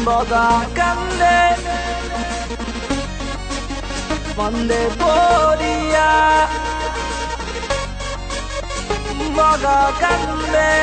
বগা কান্দে ফান্দে পড়িয়া বগা কান্দে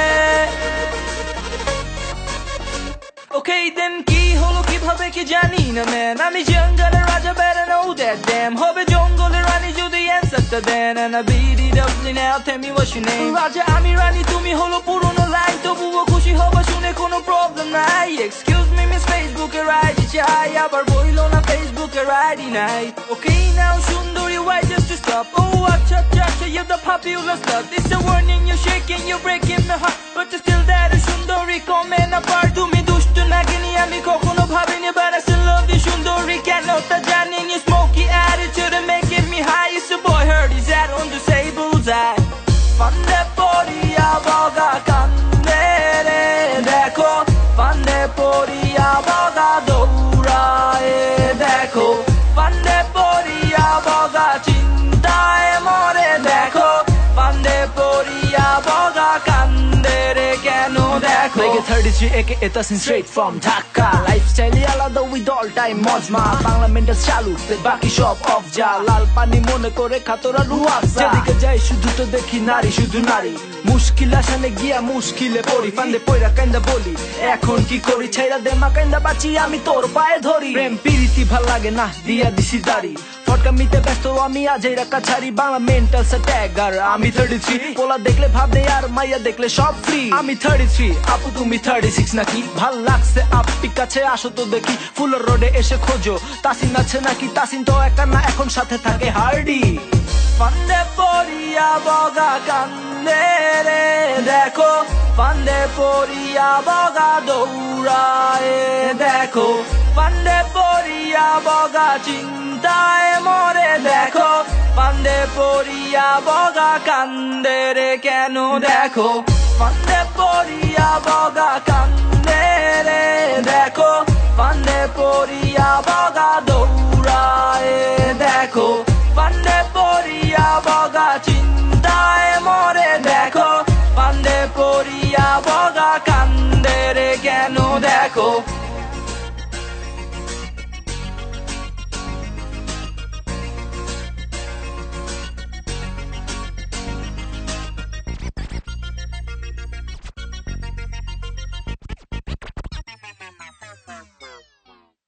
Okay then কি হলো কিভাবে কি জানি না man আমি জঙ্গলের রাজা better know that damn হবে জঙ্গলের রানী যদি অ্যানসারটা দেন and I beat it up now tell me what's your name রাজা আমি রানী তুমি হলো পুরনো লাইন তবুও খুশি হবা শুনে কোনো প্রবলেম নাই excuse me miss Facebook এর আইডি চাই আবার বইলো না Facebook এর আইডি নাই Okay now সুন্দরী why just to stop oh acha acha you're the popular slut it's a warning you're shaking you're breaking my heart but you're still that সুন্দরী comment apart তুমি আমি কখনো ভাবিনি but I still love you সুন্দরী কেন তা জানি your smoky attitude and making me high it's a boy heard he's at on the tables at ফান্দে পড়িয়া বগা কান্দে রে দেখো ফান্দে পড়িয়া বগা দৌড়ায় দেখো ফান্দে পড়িয়া বগা চিন্তায় মরে দেখো ফান্দে পড়িয়া বগা কান্দে রে কেন দেখো Make it 33 aka Tasin straight from Dhaka Lifestyle আলাদা with all time মজমা বাংলা মেন্টাল চালু বাকি সব অফ যা লাল পানি মনে করে খাতরা রুয়াসা যেদিকে যাই শুধু তো দেখি নারী শুধু নারী মুশকিল আসানে গিয়া মুশকিলে পড়ি ফান্দে পয়রা কান্দা বলি এখন কি করি ছাইরা দে মা কান্দা বাঁচি আমি তোর পায়ে ধরি প্রেম প্রীতি ভাল লাগে না দিয়া দিছি দাড়ি ফটকা মিতে ব্যস্ত আমি আজ এই রাখা ছাড়ি বাংলা মেন্টাল স্ট্যাগার আমি 33 পোলা দেখলে ভাববে আর মাইয়া দেখলে সব ফ্রি আমি 33 আপু তুমি 36 নাকি ভাল লাগছে আপনি কাছে আসো তো দেখি ফুলের রোডে এসে খোঁজো তাসিন আছে নাকি তাসিন তো একা না এখন সাথে থাকে হার্ডি ফান্দে পড়িয়া বগা কান্দে রে দেখো ফান্দে পড়িয়া বগা দৌড়ায় দেখো ফান্দে পড়িয়া বগা চিন্তায় মরে দেখো ফান্দে পড়িয়া বগা কান্দে রে কেন দেখো ফান্দে পড়িয়া বগা কান্দে রে দেখো ফান্দে পড়িয়া বগা দৌড়ায় দেখো ফান্দে পড়িয়া বগা চিন্তায় মরে দেখো ফান্দে পড়িয়া বগা